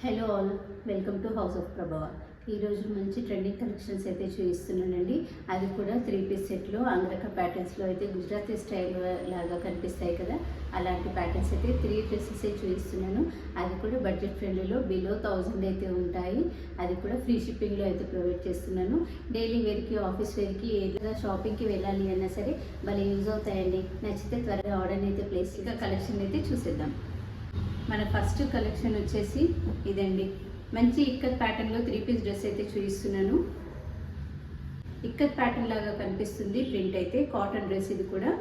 Hello all, welcome to house of ప్రభావ. ఈరోజు మంచి ట్రెండింగ్ కలెక్షన్స్ అయితే చూపిస్తున్నానండి. అది కూడా 3 పీస్ సెట్లో అంగరక ప్యాటర్న్స్లో అయితే గుజరాతీ స్టైల్ లాగా కనిపిస్తాయి కదా, అలాంటి ప్యాటర్న్స్ అయితే 3 డ్రెస్సెస్ చూపిస్తున్నాను. అది కూడా బడ్జెట్ ఫ్రెండ్లీలో బిలో 1000 అయితే ఉంటాయి. అది కూడా ఫ్రీ షిప్పింగ్లో అయితే ప్రొవైడ్ చేస్తున్నాను. డైలీ వేర్కి, ఆఫీస్ వేర్కి, ఏదైనా షాపింగ్కి వెళ్ళాలి అన్నా సరే భలే యూజ్ అవుతాయండి. నచ్చితే త్వరగా ఆర్డర్ అయితే ప్లేస్. ఇంకా కలెక్షన్ అయితే చూసేద్దాం. మన ఫస్ట్ కలెక్షన్ వచ్చేసి ఇదండి. మంచి ఇక్కత్ ప్యాటర్న్లో 3 పీస్ డ్రెస్ అయితే చూపిస్తున్నాను. ఇక్కత్ ప్యాటర్న్ లాగా కనిపిస్తుంది. ప్రింట్ అయితే కాటన్ డ్రెస్. ఇది కూడా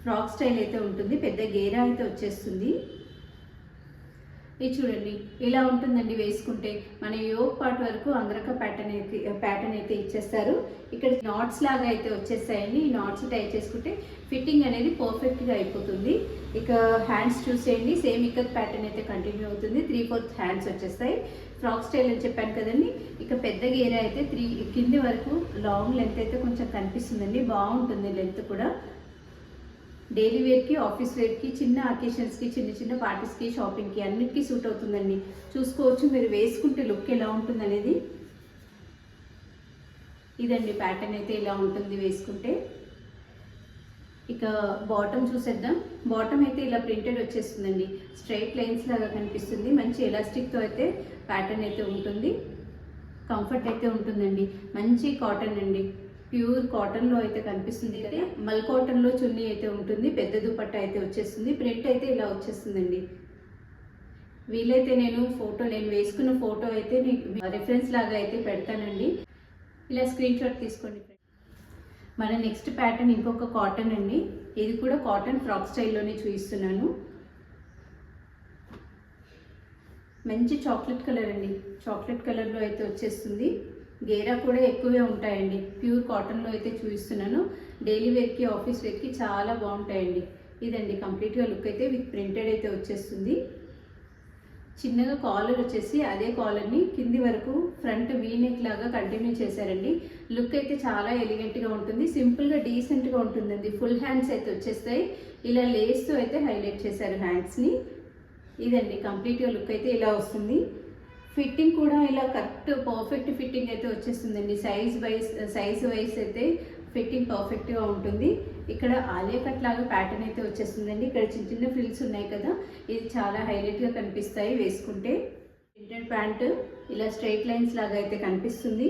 ఫ్రాక్ స్టైల్ అయితే ఉంటుంది. పెద్ద గేరా అయితే వచ్చేస్తుంది. ఇది చూడండి, ఇలా ఉంటుందండి వేసుకుంటే. మన యోగ్ పార్ట్ వరకు అంగరక ప్యాటర్న్ అయితే ఇచ్చేస్తారు. ఇక్కడ నాట్స్ లాగా అయితే వచ్చేస్తాయండి. ఈ నాట్స్ టై చేసుకుంటే ఫిట్టింగ్ అనేది పర్ఫెక్ట్గా అయిపోతుంది. ఇక హ్యాండ్స్ చూసేయండి, సేమ్ ఇక్కత్ ప్యాటర్న్ అయితే కంటిన్యూ అవుతుంది. 3/4 హ్యాండ్స్ వచ్చేస్తాయి. ఫ్రాక్ స్టైల్ అని చెప్పాను కదండి. ఇక పెద్ద గేరా అయితే కింది వరకు లాంగ్ లెంత్ అయితే కొంచెం కనిపిస్తుందండి. బాగుంటుంది లెంత్ కూడా. డైలీ వేర్కి, ఆఫీస్ వేర్కి, చిన్న అకేషన్స్కి, చిన్న చిన్న పార్టీస్కి, షాపింగ్కి అన్నిటికీ సూట్ అవుతుందండి. చూసుకోవచ్చు మీరు వేసుకుంటే లుక్ ఎలా ఉంటుంది అనేది. ఇదండి ప్యాటర్న్ అయితే ఇలా ఉంటుంది వేసుకుంటే. ఇక బాటమ్ చూసేద్దాం. బాటమ్ అయితే ఇలా ప్రింటెడ్ వచ్చేస్తుందండి. స్ట్రైట్ లైన్స్ లాగా కనిపిస్తుంది. మంచి ఎలాస్టిక్తో అయితే ప్యాటర్న్ అయితే ఉంటుంది. కంఫర్ట్ అయితే ఉంటుందండి. మంచి కాటన్ అండి, ప్యూర్ కాటన్లో అయితే కనిపిస్తుంది. అయితే మల్ కాటన్లో చున్నీ అయితే ఉంటుంది. పెద్ద దుపట్టా అయితే వచ్చేస్తుంది. ప్రింట్ అయితే ఇలా వచ్చేస్తుందండి. వీలైతే నేను వేసుకున్న ఫోటో అయితే రిఫరెన్స్ లాగా అయితే పెడతానండి. ఇలా స్క్రీన్ షాట్ తీసుకోండి. మన నెక్స్ట్ ప్యాటర్న్ ఇంకొక కాటన్ అండి. ఇది కూడా కాటన్ ఫ్రాక్ స్టైల్లోనే చూపిస్తున్నాను. మంచి చాక్లెట్ కలర్ అండి. చాక్లెట్ కలర్లో అయితే వచ్చేస్తుంది. గేరా కూడా ఎక్కువే ఉంటాయండి. ప్యూర్ కాటన్లో అయితే చూపిస్తున్నాను. డైలీ వేర్కి, ఆఫీస్ వేర్కి చాలా బాగుంటాయండి. ఇదండి కంప్లీట్గా లుక్ అయితే విత్ ప్రింటెడ్ అయితే వచ్చేస్తుంది. చిన్నగా కాలర్ వచ్చేసి అదే కాలర్ని కింది వరకు ఫ్రంట్ వీనెక్ లాగా కంటిన్యూ చేశారండి. లుక్ అయితే చాలా ఎలిగెంట్గా ఉంటుంది. సింపుల్గా డీసెంట్గా ఉంటుందండి. ఫుల్ హ్యాండ్స్ అయితే వచ్చేస్తాయి. ఇలా లేస్తో అయితే హైలైట్ చేశారు హ్యాండ్స్ని. ఇదండి కంప్లీట్గా లుక్ అయితే ఇలా వస్తుంది. ఫిట్టింగ్ కూడా ఇలా కరెక్ట్ పర్ఫెక్ట్ ఫిట్టింగ్ అయితే వచ్చేస్తుందండి. సైజ్ వైజ్ అయితే ఫిట్టింగ్ పర్ఫెక్ట్గా ఉంటుంది. ఇక్కడ ఆలియా కట్ లాగా ప్యాటర్న్ అయితే వచ్చేస్తుందండి. ఇక్కడ చిన్న చిన్న ఫ్రిల్స్ ఉన్నాయి కదా, ఇది చాలా హైలైట్గా కనిపిస్తాయి వేసుకుంటే. ప్రింటెడ్ ప్యాంటు ఇలా స్ట్రైట్ లైన్స్ లాగా అయితే కనిపిస్తుంది.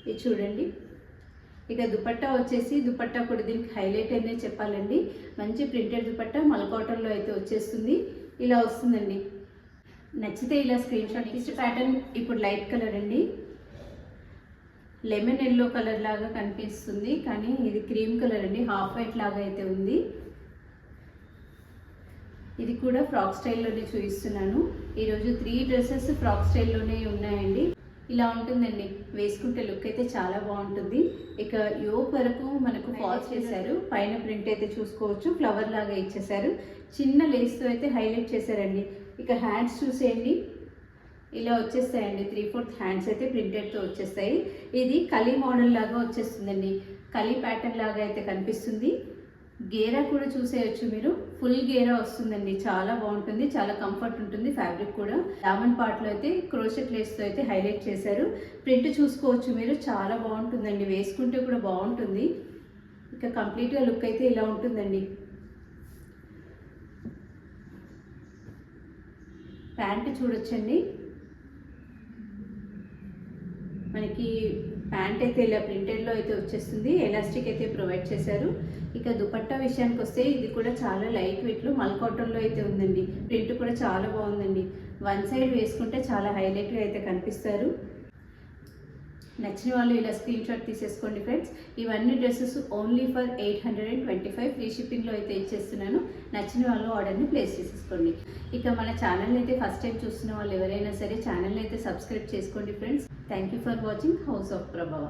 ఇది చూడండి. ఇక దుపట్టా వచ్చేసి, దుపట్టా కూడా దీనికి హైలైట్ అనే చెప్పాలండి. మంచి ప్రింటెడ్ దుపట్టా మల్ కాటన్లో అయితే వచ్చేస్తుంది. ఇలా వస్తుందండి. నచ్చితే ఇలా స్క్రీన్ షాట్. నెక్స్ట్ ప్యాటర్న్ ఇప్పుడు లైట్ కలర్ అండి. లెమన్ ఎల్లో కలర్ లాగా కనిపిస్తుంది, కానీ ఇది క్రీమ్ కలర్ అండి. హాఫ్ వైట్ లాగా అయితే ఉంది. ఇది కూడా ఫ్రాక్ స్టైల్లోనే చూపిస్తున్నాను. ఈరోజు 3 డ్రెస్సెస్ ఫ్రాక్ స్టైల్లోనే ఉన్నాయండి. ఇలా ఉంటుందండి వేసుకుంటే లుక్ అయితే చాలా బాగుంటుంది. ఇక యోక్ వరకు మనకు ఫాల్స్ చేశారు. పైన ప్రింట్ అయితే చూసుకోవచ్చు, ఫ్లవర్ లాగా ఇచ్చేసారు. చిన్న లేస్తో అయితే హైలైట్ చేశారండి. ఇక హ్యాండ్స్ చూసేయండి, ఇలా వచ్చేస్తాయండి. 3/4 హ్యాండ్స్ అయితే ప్రింటెడ్తో వచ్చేస్తాయి. ఇది కలీ మోడల్ లాగా వచ్చేస్తుందండి. కలీ ప్యాటర్న్ లాగా అయితే కనిపిస్తుంది. గేరా కూడా చూసేయచ్చు మీరు. ఫుల్ గేరా వస్తుందండి. చాలా బాగుంటుంది, చాలా కంఫర్ట్ ఉంటుంది. ఫ్యాబ్రిక్ కూడా దామన్ పార్ట్లో అయితే క్రోషెట్ లేస్తో అయితే హైలైట్ చేశారు. ప్రింట్ చూసుకోవచ్చు మీరు. చాలా బాగుంటుందండి, వేసుకుంటే కూడా బాగుంటుంది. ఇక కంప్లీట్గా లుక్ అయితే ఇలా ఉంటుందండి. ప్యాంట్ చూడొచ్చండి. మనకి ప్యాంట్ అయితే ఇలా ప్రింటెడ్లో అయితే వచ్చేస్తుంది. ఎలాస్టిక్ అయితే ప్రొవైడ్ చేశారు. ఇక దుపట్టా విషయానికి వస్తే ఇది కూడా చాలా లైట్ వెయిట్లో మల్ కాటన్లో అయితే ఉందండి. ప్రింట్ కూడా చాలా బాగుందండి. వన్ సైడ్ వేసుకుంటే చాలా హైలైట్గా అయితే కనిపిస్తారు. నచ్చిన వాళ్ళు ఇలా స్క్రీన్ షాట్ తీసేసుకోండి ఫ్రెండ్స్. ఇవన్నీ డ్రెస్సెస్ ఓన్లీ ఫర్ 825 ఫ్రీ షిప్పింగ్లో అయితే ఇచ్చేస్తున్నాను. నచ్చిన వాళ్ళు ఆర్డర్ని ప్లేస్ చేసేసుకోండి. ఇక మన ఛానల్ని అయితే ఫస్ట్ టైం చూస్తున్న వాళ్ళు ఎవరైనా సరే ఛానల్ని అయితే సబ్స్క్రైబ్ చేసుకోండి friends. Thank you for watching house of ప్రభావ.